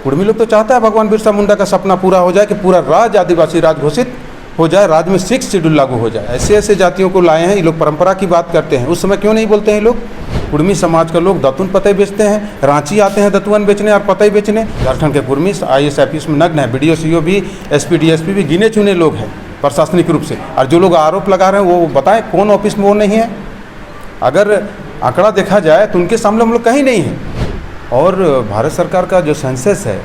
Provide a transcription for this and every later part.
कुर्मी लोग तो चाहता है भगवान बिरसा मुंडा का सपना पूरा हो जाए कि पूरा राज्य आदिवासी राज घोषित हो जाए, राज्य में 6 शेड्यूल लागू हो जाए। ऐसे ऐसे जातियों को लाए हैं, ये लोग परंपरा की बात करते हैं। उस समय क्यों नहीं बोलते हैं लोग? कुर्मी समाज का लोग दतुन पतई बेचते हैं, रांची आते हैं दतुअन बेचने और पतई बेचने। झारखंड के कुर्मी IAS IPS में नग्न है, BDO CO भी, SP DSP भी गिने चुने लोग हैं प्रशासनिक रूप से। और जो लोग आरोप लगा रहे हैं वो बताएं कौन ऑफिस में वो नहीं है। अगर आंकड़ा देखा जाए तो उनके सामने हम लोग कहीं नहीं हैं। और भारत सरकार का जो सेंसस है,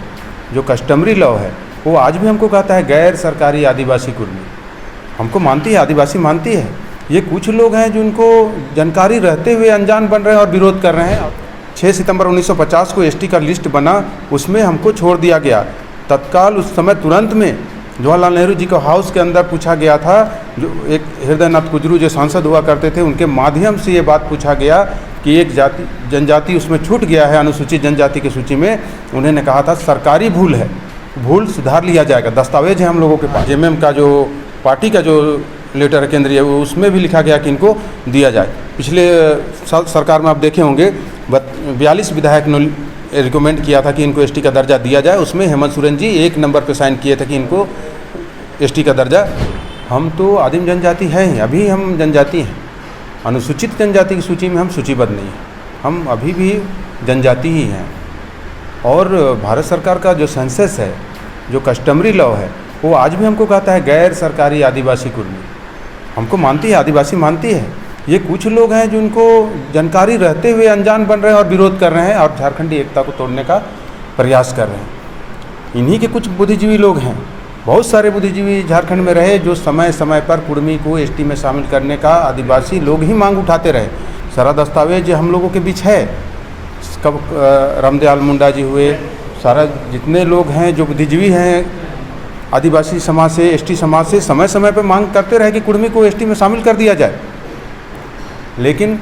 जो कस्टमरी लॉ है, वो आज भी हमको कहता है गैर सरकारी आदिवासी कुर्मी। हमको मानती है, आदिवासी मानती है। ये कुछ लोग हैं जिनको जानकारी रहते हुए अनजान बन रहे हैं और विरोध कर रहे हैं। 6 सितंबर 1950 को ST का लिस्ट बना, उसमें हमको छोड़ दिया गया। तत्काल उस समय तुरंत में जवाहरलाल नेहरू जी को हाउस के अंदर पूछा गया था, जो एक हृदयनाथ कुजरू जो सांसद हुआ करते थे, उनके माध्यम से ये बात पूछा गया कि एक जाति जनजाति उसमें छूट गया है अनुसूचित जनजाति की सूची में। उन्होंने कहा था सरकारी भूल है, भूल सुधार लिया जाएगा। दस्तावेज है हम लोगों के पास। JMM का जो पार्टी का जो लेटर केंद्रीय, उसमें भी लिखा गया कि इनको दिया जाए। पिछले सरकार में आप देखे होंगे 42 विधायक ने रिकमेंड किया था कि इनको ST का दर्जा दिया जाए। उसमें हेमंत सोरेन जी 1 नंबर पे साइन किए थे कि इनको ST का दर्जा। हम तो आदिम जनजाति हैं ही, अभी हम जनजाति हैं। अनुसूचित जनजाति की सूची में हम सूचीबद्ध नहीं हैं, हम अभी भी जनजाति ही हैं। और भारत सरकार का जो सेंसस है, जो कस्टमरी लॉ है, वो आज भी हमको कहता है गैर सरकारी आदिवासी कुर्मी। हमको मानती है, आदिवासी मानती है। ये कुछ लोग हैं जिनको जानकारी रहते हुए अनजान बन रहे हैं और विरोध कर रहे हैं और झारखंडी एकता को तोड़ने का प्रयास कर रहे हैं। इन्हीं के कुछ बुद्धिजीवी लोग हैं। बहुत सारे बुद्धिजीवी झारखंड में रहे जो समय समय पर कुर्मी को ST में शामिल करने का आदिवासी लोग ही मांग उठाते रहे। सारा दस्तावेज हम लोगों के बीच है। कब रामदयाल मुंडा जी हुए, सारा जितने लोग हैं जो बुद्धिजीवी हैं आदिवासी समाज से, ST समाज से, समय समय पर मांग करते रहे कि कुर्मी को ST में शामिल कर दिया जाए, लेकिन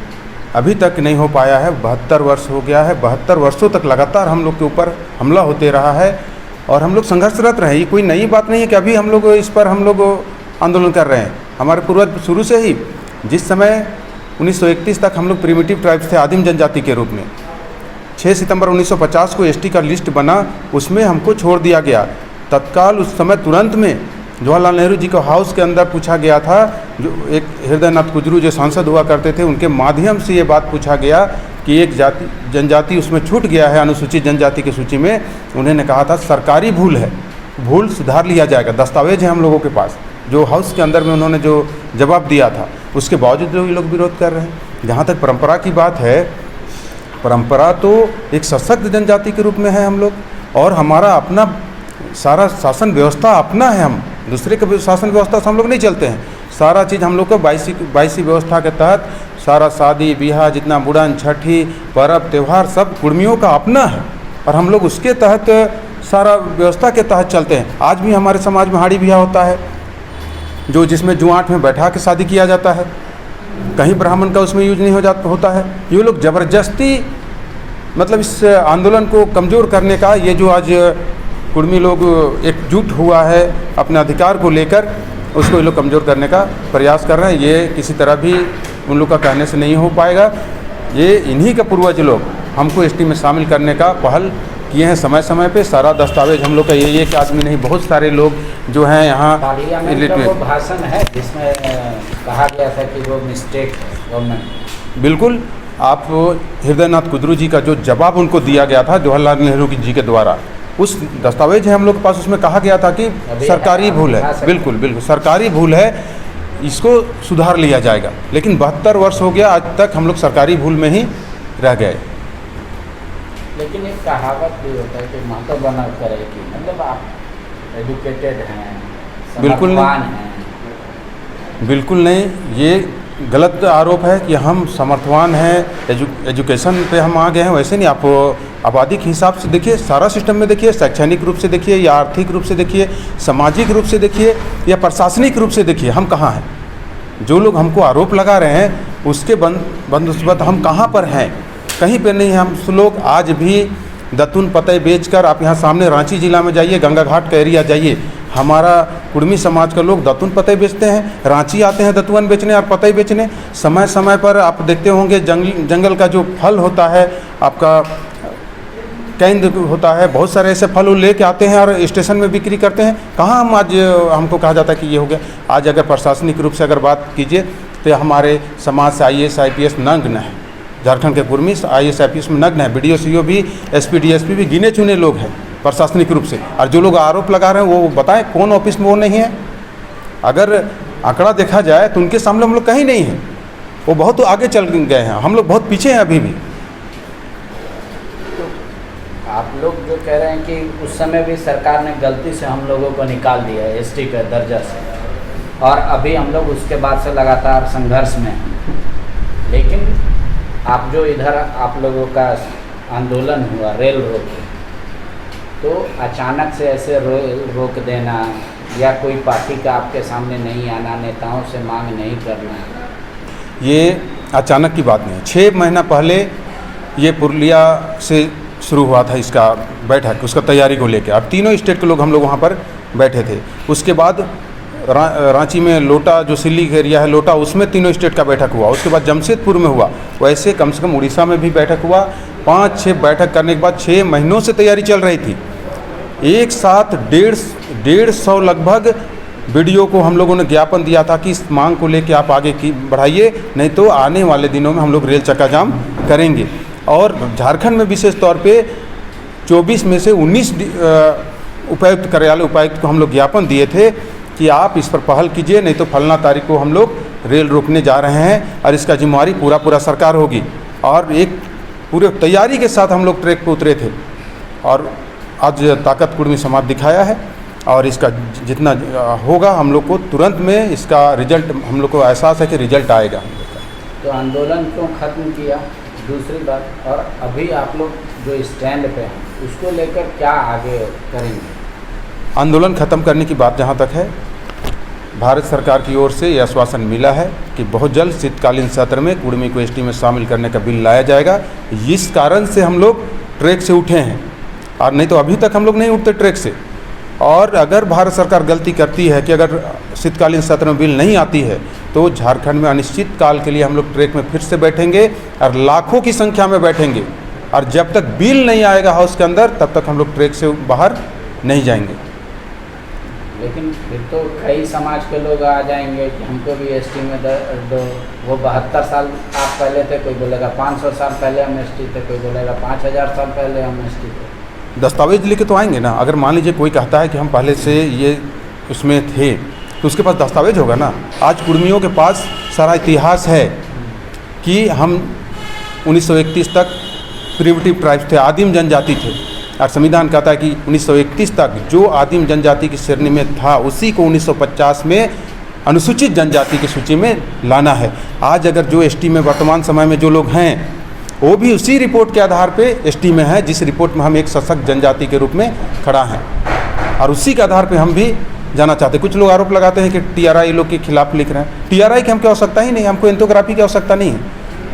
अभी तक नहीं हो पाया है। 72 वर्ष हो गया है। 72 वर्षों तक लगातार हम लोग के ऊपर हमला होते रहा है और हम लोग संघर्षरत रहे। ये कोई नई बात नहीं है कि अभी हम लोग इस पर हम लोग आंदोलन कर रहे हैं। हमारे पूर्वज शुरू से ही, जिस समय 1931 तक हम लोग प्रिमिटिव ट्राइब्स थे आदिम जनजाति के रूप में, 6 सितंबर 1950 को ST का लिस्ट बना, उसमें हमको छोड़ दिया गया। तत्काल उस समय तुरंत में जवाहरलाल नेहरू जी को हाउस के अंदर पूछा गया था, जो एक हृदयनाथ कुजरू जो सांसद हुआ करते थे, उनके माध्यम से ये बात पूछा गया कि एक जनजाति उसमें छूट गया है अनुसूचित जनजाति की सूची में। उन्होंने कहा था सरकारी भूल है, भूल सुधार लिया जाएगा। दस्तावेज है हम लोगों के पास। जो हाउस के अंदर में उन्होंने जो जवाब दिया था, उसके बावजूद ये लोग विरोध कर रहे हैं। जहाँ तक परंपरा की बात है, परंपरा तो एक सशक्त जनजाति के रूप में है हम लोग, और हमारा अपना सारा शासन व्यवस्था अपना है। हम दूसरे के शासन व्यवस्था से हम लोग नहीं चलते हैं। सारा चीज़ हम लोग को 22वीं व्यवस्था के तहत सारा शादी ब्याह, जितना मुड़न, छठी, पर्व, त्यौहार, सब कुर्मियों का अपना है और हम लोग उसके तहत सारा व्यवस्था के तहत चलते हैं। आज भी हमारे समाज में हाड़ी ब्याह होता है, जो जिसमें जुआट में बैठा के शादी किया जाता है। कहीं ब्राह्मण का उसमें यूज नहीं होता है। ये लोग ज़बरदस्ती, मतलब इस आंदोलन को कमज़ोर करने का, ये जो आज कुर्मी लोग एकजुट हुआ है अपने अधिकार को लेकर, उसको ये लोग कमज़ोर करने का प्रयास कर रहे हैं। ये किसी तरह भी उन लोग का कहने से नहीं हो पाएगा। ये इन्हीं का पूर्वज लोग हमको ST में शामिल करने का पहल किए हैं समय समय पे। सारा दस्तावेज हम लोग का ये एक आदमी नहीं, बहुत सारे लोग जो हैं यहाँ। वो भाषण है जिसमें कहा गया था कि वो मिस्टेक गवर्नमेंट। बिल्कुल, आप हृदयनाथ कुजरू जी का जो जवाब उनको दिया गया था जवाहरलाल नेहरू जी के द्वारा, उस दस्तावेज है हम लोग के पास। उसमें कहा गया था कि सरकारी भूल है। बिल्कुल बिल्कुल सरकारी भूल है, इसको सुधार लिया जाएगा। लेकिन 72 वर्ष हो गया, आज तक हम लोग सरकारी भूल में ही रह गए। लेकिन एक कहावत भी होता है कि माता बना करेगी, मतलब आप एजुकेटेड हैं, बिल्कुल नहीं, बिल्कुल नहीं। ये गलत आरोप है कि हम समर्थवान हैं, एजुकेशन पे हम आ गए हैं। वैसे नहीं। आप आबादी के हिसाब से देखिए, सारा सिस्टम में देखिए, शैक्षणिक रूप से देखिए या आर्थिक रूप से देखिए, सामाजिक रूप से देखिए या प्रशासनिक रूप से देखिए, हम कहाँ हैं। जो लोग हमको आरोप लगा रहे हैं उसके बंदोबस्त हम कहाँ पर हैं, कहीं पर नहीं। हम लोग आज भी दतुन पतई बेचकर, आप यहाँ सामने रांची जिला में जाइए, गंगा घाट का एरिया जाइए, हमारा कुर्मी समाज का लोग दतुन पतई बेचते हैं। रांची आते हैं दतुअन बेचने और पतई बेचने। समय समय पर आप देखते होंगे जंगल का जो फल होता है, आपका केंद्र होता है, बहुत सारे ऐसे फल वो लेके आते हैं और स्टेशन में बिक्री करते हैं। कहाँ हम आज हमको कहा जाता है कि ये हो गया। आज अगर प्रशासनिक रूप से अगर बात कीजिए तो हमारे समाज से IAS IPS नग्न है, झारखंड के कुर्मी IAS IPS में नग्न है, BDO CO भी, SP DSP भी गिने चुने लोग हैं प्रशासनिक रूप से। और जो लोग आरोप लगा रहे हैं वो बताएं कौन ऑफिस में वो नहीं है। अगर आंकड़ा देखा जाए तो उनके सामने हम लोग कहीं नहीं हैं, वो बहुत आगे चल गए हैं, हम लोग बहुत पीछे हैं अभी भी। तो आप लोग जो कह रहे हैं कि उस समय भी सरकार ने गलती से हम लोगों को निकाल दिया है ST के दर्जा से, और अभी हम लोग उसके बाद से लगातार संघर्ष में हैं। लेकिन आप जो इधर आप लोगों का आंदोलन हुआ रेल रोको, तो अचानक से ऐसे रोक देना या कोई पार्टी का आपके सामने नहीं आना, नेताओं से मांग नहीं करना, ये अचानक की बात नहीं है। 6 महीना पहले ये पुरुलिया से शुरू हुआ था इसका बैठक, उसका तैयारी को लेकर। अब तीनों स्टेट के लोग हम लोग वहाँ पर बैठे थे। उसके बाद रांची में लोटा जो सिल्ली एरिया है लोटा, उसमें तीनों स्टेट का बैठक हुआ। उसके बाद जमशेदपुर में हुआ। वैसे कम से कम उड़ीसा में भी बैठक हुआ। 5-6 बैठक करने के बाद 6 महीनों से तैयारी चल रही थी। एक साथ 150 लगभग BDO को हम लोगों ने ज्ञापन दिया था कि इस मांग को लेकर आप आगे की बढ़ाइए, नहीं तो आने वाले दिनों में हम लोग रेल चक्का जाम करेंगे। और झारखंड में विशेष तौर पे 24 में से 19 उपायुक्त कार्यालय उपायुक्त को हम लोग ज्ञापन दिए थे कि आप इस पर पहल कीजिए, नहीं तो फलना तारीख को हम लोग रेल रोकने जा रहे हैं और इसका जिम्मेवारी पूरा सरकार होगी। और एक पूरे तैयारी के साथ हम लोग ट्रैक पर उतरे थे और आज ताकत कुर्मी समाज दिखाया है। और इसका जितना होगा हम लोग को तुरंत में इसका रिजल्ट, हम लोग को एहसास है कि रिजल्ट आएगा। तो आंदोलन क्यों खत्म किया, दूसरी बात, और अभी आप लोग जो स्टैंड पे हैं उसको लेकर क्या आगे करेंगे? आंदोलन ख़त्म करने की बात जहाँ तक है, भारत सरकार की ओर से यह आश्वासन मिला है कि बहुत जल्द शीतकालीन सत्र में कुर्मी को ST में शामिल करने का बिल लाया जाएगा। इस कारण से हम लोग ट्रैक से उठे हैं, और नहीं तो अभी तक हम लोग नहीं उठते ट्रैक से। और अगर भारत सरकार गलती करती है कि अगर शीतकालीन सत्र में बिल नहीं आती है तो झारखंड में अनिश्चित काल के लिए हम लोग ट्रैक में फिर से बैठेंगे और लाखों की संख्या में बैठेंगे। और जब तक बिल नहीं आएगा हाउस के अंदर तब तक हम लोग ट्रैक से बाहर नहीं जाएंगे। लेकिन फिर तो कई समाज के लोग आ जाएंगे कि हमको भी ST में दो। वो 72 साल आप पहले थे, कोई बोलेगा 500 साल पहले हम ST थे, कोई बोलेगा 5000 साल पहले हम ST थे। दस्तावेज लेके तो आएंगे ना। अगर मान लीजिए कोई कहता है कि हम पहले से ये उसमें थे तो उसके पास दस्तावेज होगा ना। आज कुर्मियों के पास सारा इतिहास है कि हम 1931 तक प्रिमिटिव ट्राइब्स थे, आदिम जनजाति थे। और संविधान कहता है कि 1931 तक जो आदिम जनजाति की श्रेणी में था उसी को 1950 में अनुसूचित जनजाति की सूची में लाना है। आज अगर जो ST में वर्तमान समय में जो लोग हैं वो भी उसी रिपोर्ट के आधार पे ST में है, जिस रिपोर्ट में हम एक सशक्त जनजाति के रूप में खड़ा हैं, और उसी के आधार पे हम भी जाना चाहते हैं। कुछ लोग आरोप लगाते हैं कि TRI लोग के खिलाफ लिख रहे हैं। TRI की हमको आवश्यकता ही नहीं, हमको एंथोग्राफी की आवश्यकता नहीं है।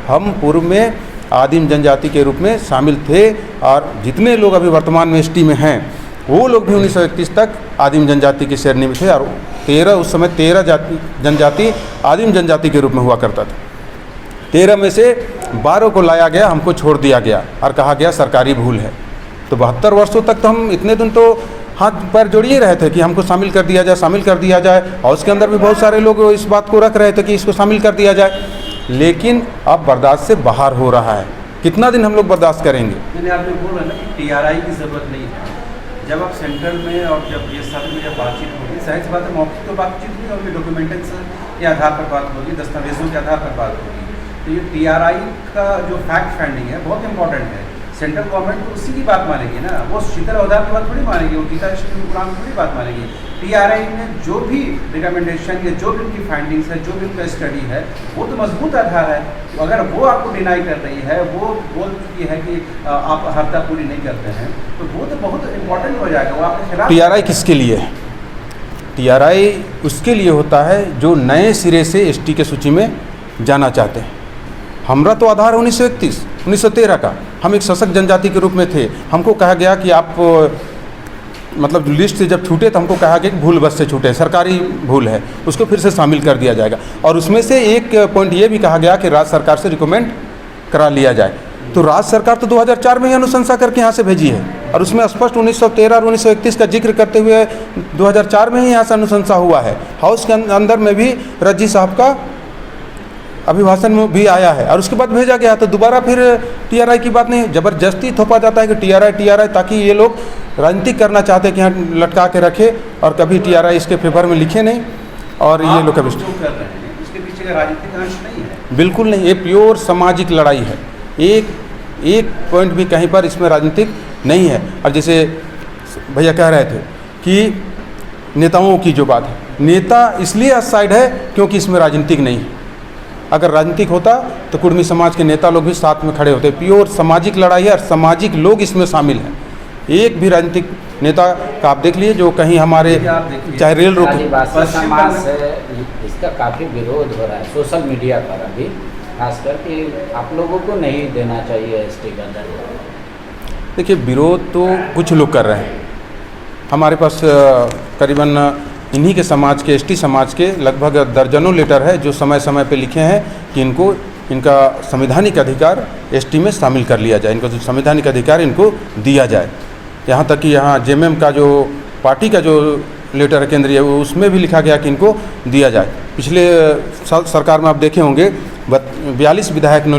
हम पूर्व में आदिम जनजाति के रूप में शामिल थे, और जितने लोग अभी वर्तमान में ST में हैं वो लोग भी 1931 तक आदिम जनजाति की श्रेणी में थे। और 13 उस समय 13 जनजाति आदिम जनजाति के रूप में हुआ करता था। 13 में से 12 को लाया गया, हमको छोड़ दिया गया और कहा गया सरकारी भूल है। तो 72 वर्षों तक तो हम इतने दिन तो हाथ पैर जोड़िए रहे थे कि हमको शामिल कर दिया जाए, शामिल कर दिया जाए। और उसके अंदर भी बहुत सारे लोग इस बात को रख रहे थे कि इसको शामिल कर दिया जाए, लेकिन अब बर्दाश्त से बाहर हो रहा है। कितना दिन हम लोग बर्दाश्त करेंगे? मैंने आपने बोला ना कि TRI की ज़रूरत नहीं है। जब आप सेंट्रल में और जब ये सत्र में जब बातचीत होगी, जाहिर सी बात है मौखिक तो बातचीत नहीं होगी, डॉक्यूमेंटेशन के आधार पर बात होगी, दस्तावेजों के आधार पर बात होगी। तो ये TRI का जो फैक्ट फाइंडिंग है बहुत इंपॉर्टेंट है। सेंट्रल गवर्नमेंट तो उसी की बात मानेगी ना, वो शीतल अवधार की बात थोड़ी मानेगी, वो गीता प्रोग्राम की थोड़ी बात मानेगी। TRI में जो भी रिकमेंडेशन या जो भी उनकी फाइंडिंग्स है, जो भी उनका स्टडी है, वो तो मजबूत आधार है। तो अगर वो आपको डिनाई कर रही है, वो बोल चुकी है कि आप हरता पूरी नहीं करते हैं, तो वो तो बहुत इंपॉर्टेंट हो जाएगा, वो आपके खिलाफ। TRI किसके लिए है? TRI उसके लिए होता है जो नए सिरे से ST के सूची में जाना चाहते हैं। हमारा तो आधार 1931 1913 का, हम एक सशक्त जनजाति के रूप में थे। हमको कहा गया कि आप मतलब लिस्ट से जब छूटे तो हमको कहा गया कि भूल बस से छूटे, सरकारी भूल है, उसको फिर से शामिल कर दिया जाएगा। और उसमें से एक पॉइंट ये भी कहा गया कि राज्य सरकार से रिकमेंड करा लिया जाए। तो राज्य सरकार तो 2004 में ही अनुशंसा करके यहाँ से भेजी है, और उसमें स्पष्ट 1913 और 1931 का जिक्र करते हुए 2004 में ही यहाँ से अनुशंसा हुआ है। हाउस के अंदर में भी रज्जी साहब का अभिभाषण में भी आया है, और उसके बाद भेजा गया। तो दोबारा फिर टीआरआई की बात नहीं, ज़बरदस्ती थोपा जाता है कि टीआरआई, ताकि ये लोग राजनीति करना चाहते हैं कि यहाँ लटका के रखे, और कभी टीआरआई इसके फेवर में लिखे नहीं, और ये लोग कभी जो कर रहे हैं इसके पीछे का राजनीतिक अंश नहीं है। बिल्कुल नहीं, ये प्योर सामाजिक लड़ाई है। एक पॉइंट भी कहीं पर इसमें राजनीतिक नहीं है। और जैसे भैया कह रहे थे कि नेताओं की जो बात है, नेता इसलिए असाइड है क्योंकि इसमें राजनीतिक नहीं है। अगर राजनीतिक होता तो कुर्मी समाज के नेता लोग भी साथ में खड़े होते। प्योर सामाजिक लड़ाई है और सामाजिक लोग इसमें शामिल हैं। एक भी राजनीतिक नेता का आप देख लीजिए जो कहीं हमारे चाहे रेल रोको, आदिवासी समाज से इसका काफ़ी विरोध हो रहा है सोशल मीडिया पर अभी, खासकर कि आप लोगों को नहीं देना चाहिए एसटी का दर्जा। देखिए विरोध तो कुछ लोग कर रहे हैं। हमारे पास करीबन इन्हीं के समाज के, एसटी समाज के लगभग दर्जनों लेटर है जो समय समय पे लिखे हैं कि इनका संवैधानिक अधिकार एसटी में शामिल कर लिया जाए, इनका जो संवैधानिक अधिकार इनको दिया जाए। यहाँ तक कि यहाँ जेएमएम का जो पार्टी का जो लेटर है केंद्रीय, उसमें भी लिखा गया कि इनको दिया जाए। पिछले सरकार में आप देखे होंगे 42 विधायक ने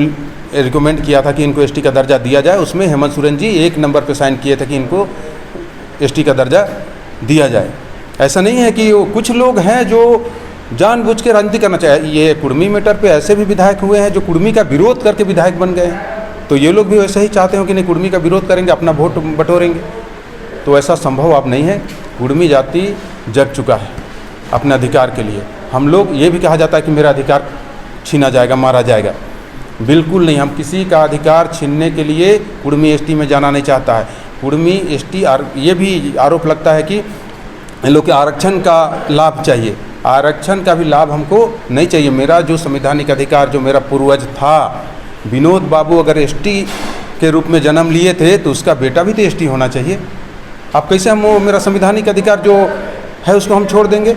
रिकमेंड किया था कि इनको एसटी का दर्जा दिया जाए। उसमें हेमंत सोरेन जी 1 नंबर पे साइन किए थे कि इनको एसटी का दर्जा दिया जाए। ऐसा नहीं है कि वो कुछ लोग हैं जो जानबूझ के राजनीति करना चाहिए। ये कुर्मी मैटर पे ऐसे भी विधायक हुए हैं जो कुर्मी का विरोध करके विधायक बन गए हैं। तो ये लोग भी वैसे ही चाहते हो कि नहीं कुर्मी का विरोध करेंगे, अपना वोट बटोरेंगे। तो ऐसा संभव अब नहीं है। कुर्मी जाति जग चुका है अपने अधिकार के लिए। हम लोग ये भी कहा जाता है कि मेरा अधिकार छीना जाएगा, मारा जाएगा। बिल्कुल नहीं, हम किसी का अधिकार छीनने के लिए कुर्मी एसटी में जाना नहीं चाहता है। कुर्मी एसटी ये भी आरोप लगता है कि इन लोग के आरक्षण का लाभ चाहिए। आरक्षण का भी लाभ हमको नहीं चाहिए। मेरा जो संवैधानिक अधिकार, जो मेरा पूर्वज था विनोद बाबू, अगर एसटी के रूप में जन्म लिए थे तो उसका बेटा भी तो एसटी होना चाहिए। अब कैसे हम वो मेरा संवैधानिक अधिकार जो है उसको हम छोड़ देंगे?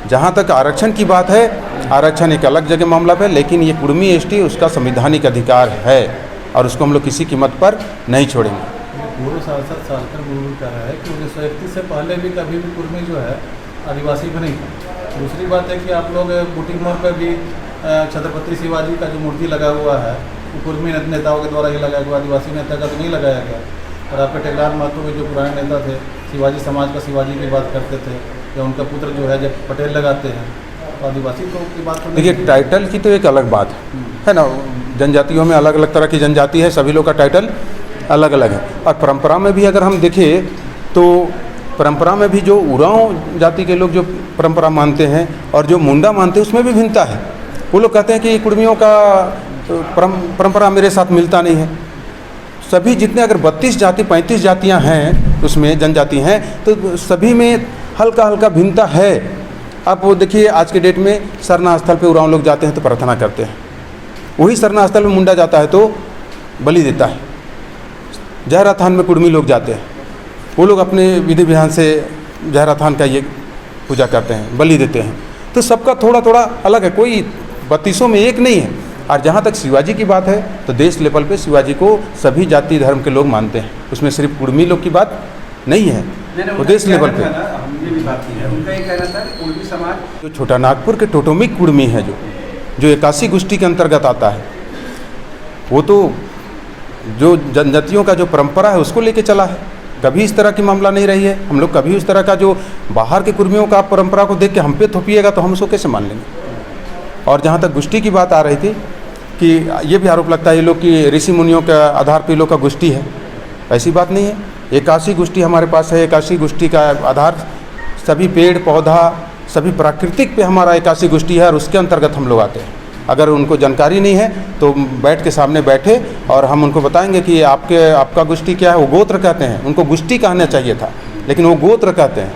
जहाँ तक आरक्षण की बात है, आरक्षण एक अलग जगह मामला है, लेकिन ये कुर्मी एसटी उसका संवैधानिक अधिकार है और उसको हम लोग किसी कीमत पर नहीं छोड़ेंगे। पूर्व सांसद सालकर बुलबुल कह रहा है कि 1931 से पहले भी कभी भी कुर्मी जो है आदिवासी भी नहीं था। दूसरी बात है कि आप लोग बूटी मोड़ पर भी छत्रपति शिवाजी का जो मूर्ति लगा हुआ है वो कुर्मी नेताओं के द्वारा ही लगाया हुआ, आदिवासी नेता का तो नहीं लगाया गया। और आपके टेकलाल महतो जो पुराने नेता थे, शिवाजी समाज का शिवाजी की बात करते थे, या उनका पुत्र जो है जब पटेल लगाते हैं तो आदिवासी तो की बात तो देखिए, टाइटल की तो एक अलग बात है ना। जनजातियों में अलग अलग तरह की जनजाति है, सभी लोग का टाइटल अलग अलग है। और परंपरा में भी अगर हम देखें तो परंपरा में भी जो उरांव जाति के लोग जो परंपरा मानते हैं और जो मुंडा मानते हैं उसमें भी भिन्नता है। वो लोग कहते हैं कि कुर्मियों का परंपरा मेरे साथ मिलता नहीं है। सभी जितने अगर 32 जाति 35 जातियां हैं उसमें जनजाति हैं तो सभी में हल्का हल्का भिन्नता है। अब वो देखिए आज के डेट में सरना स्थल पे उरांव लोग जाते हैं तो प्रार्थना करते हैं, वही सरना स्थल में मुंडा जाता है तो बलि देता है। जहरा थान में कुर्मी लोग जाते हैं, वो लोग अपने विधि विधान से जहरा थान का ये पूजा करते हैं, बलि देते हैं। तो सबका थोड़ा थोड़ा अलग है, कोई 32 में एक नहीं है। और जहाँ तक शिवाजी की बात है तो देश लेवल पे शिवाजी को सभी जाति धर्म के लोग मानते हैं, उसमें सिर्फ कुर्मी लोग की बात नहीं है, वो देश लेवल पे। हमने भी बात की है, उनका ये कहना था कि कुर्मी समाज जो छोटा नागपुर के टोटोमिक कुर्मी है जो 81 गोष्ठी के अंतर्गत आता है, वो तो जो जनजातियों का जो परंपरा है उसको लेके चला है। कभी इस तरह की मामला नहीं रही है। हम लोग कभी उस तरह का जो बाहर के कुर्मियों का परंपरा को देख के हम पे थोपिएगा तो हम उसको कैसे मान लेंगे। और जहाँ तक गोष्ठी की बात आ रही थी कि ये भी आरोप लगता है ये लोग की ऋषि मुनियों के आधार पर लोग का गोष्ठी है, ऐसी बात नहीं है। 81 गोष्ठी हमारे पास है। 81 गोष्ठी का आधार सभी पेड़ पौधा सभी प्राकृतिक पे हमारा 81 गोष्ठी है और उसके अंतर्गत हम लोग आते हैं। अगर उनको जानकारी नहीं है तो बैठ के सामने बैठे और हम उनको बताएंगे कि आपका गोष्ठी क्या है। वो गोत्र कहते हैं, उनको गोष्ठी कहना चाहिए था लेकिन वो गोत्र कहते हैं।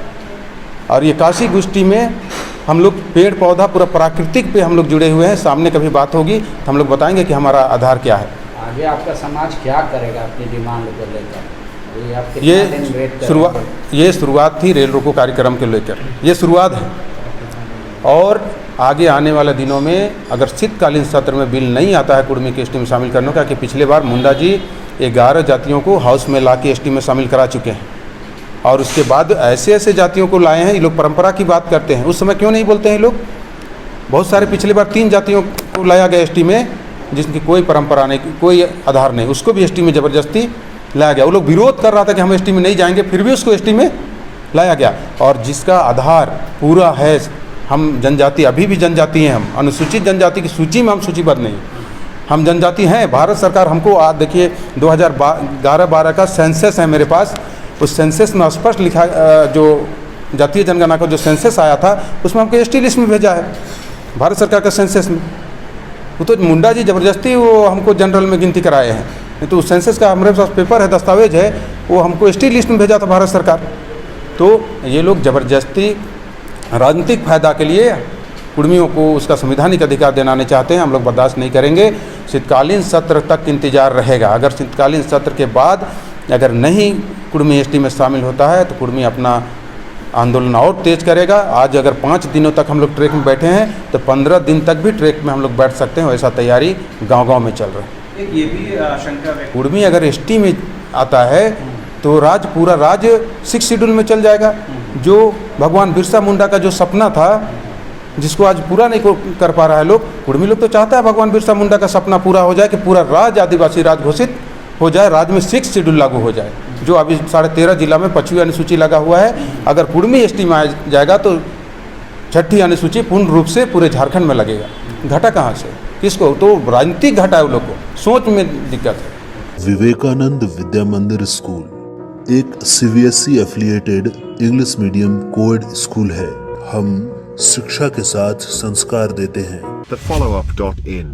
और ये 81 गोष्ठी में हम लोग पेड़ पौधा पूरा प्राकृतिक पे हम लोग जुड़े हुए हैं। सामने कभी बात होगी तो हम लोग बताएंगे कि हमारा आधार क्या है। आगे आपका समाज क्या करेगा अपनी डिमांड को लेकर? ये शुरुआत थी रेल रोको कार्यक्रम के लेकर, ये शुरुआत है। और आगे आने वाले दिनों में अगर शीतकालीन सत्र में बिल नहीं आता है कुर्मी के एसटी में शामिल करने का, कि पिछले बार मुंडा जी 11 जातियों को हाउस में ला के एसटी में शामिल करा चुके हैं और उसके बाद ऐसे ऐसे जातियों को लाए हैं। ये लोग परंपरा की बात करते हैं, उस समय क्यों नहीं बोलते हैं ये लोग? बहुत सारे पिछले बार 3 जातियों को लाया गया एसटी में जिनकी कोई परंपरा नहीं, कोई आधार नहीं, उसको भी एसटी में ज़बरदस्ती लाया गया। वो लोग विरोध कर रहा था कि हम एसटी में नहीं जाएंगे, फिर भी उसको एसटी में लाया गया। और जिसका आधार पूरा है, हम जनजाति, अभी भी जनजाति हैं, हम अनुसूचित जनजाति की सूची में हम सूचीबद्ध नहीं, हम जनजाति हैं। भारत सरकार हमको आज देखिए 2011-12 का सेंसस है मेरे पास, उस सेंसस में स्पष्ट लिखा, जो जातीय जनगणना का जो सेंसस आया था उसमें हमको एसटी लिस्ट में भेजा है भारत सरकार का सेंसस में। वो तो मुंडा जी ज़बरदस्ती वो हमको जनरल में गिनती कराए हैं, नहीं तो उस सेंसस का हमारे पास पेपर है, दस्तावेज है, वो हमको एसटी लिस्ट में भेजा था भारत सरकार। तो ये लोग ज़बरदस्ती राजनीतिक फ़ायदा के लिए कुर्मियों को उसका संवैधानिक अधिकार दिलाने चाहते हैं। हम लोग बर्दाश्त नहीं करेंगे। शीतकालीन सत्र तक इंतज़ार रहेगा। अगर शीतकालीन सत्र के बाद अगर नहीं कुर्मी एसटी में शामिल होता है तो कुर्मी अपना आंदोलन और तेज करेगा। आज अगर 5 दिनों तक हम लोग ट्रैक में बैठे हैं तो 15 दिन तक भी ट्रैक में हम लोग बैठ सकते हैं, वैसा तैयारी गांव-गांव में चल रहा है। एक ये भी आशंका व्यक्त, कुर्मी अगर एसटी में आता है तो पूरा राज्य 6 शेड्यूल में चल जाएगा। जो भगवान बिरसा मुंडा का जो सपना था, जिसको आज पूरा नहीं कर पा रहा है लोग, कुर्मी लोग तो चाहता है भगवान बिरसा मुंडा का सपना पूरा हो जाए कि पूरा राज्य आदिवासी राज्य घोषित हो जाए, राज्य में 6 शेड्यूल लागू हो जाए। जो अभी 13.5 जिला में 5वीं अनुसूची लगा हुआ है, अगर कुर्मी एसटी में आ जाएगा तो 6ठी अनुसूची पूर्ण रूप से पूरे झारखंड में लगेगा। घटा कहाँ से, किसको? तो राजनीतिक घटा है उन लोग को, सोच में दिक्कत है। विवेकानंद विद्या मंदिर स्कूल एक CBSE affiliated English medium coed school है। हम शिक्षा के साथ संस्कार देते हैं। thefollowup.in.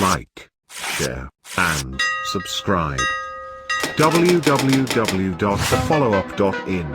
Like, share and subscribe. www.thefollowup.in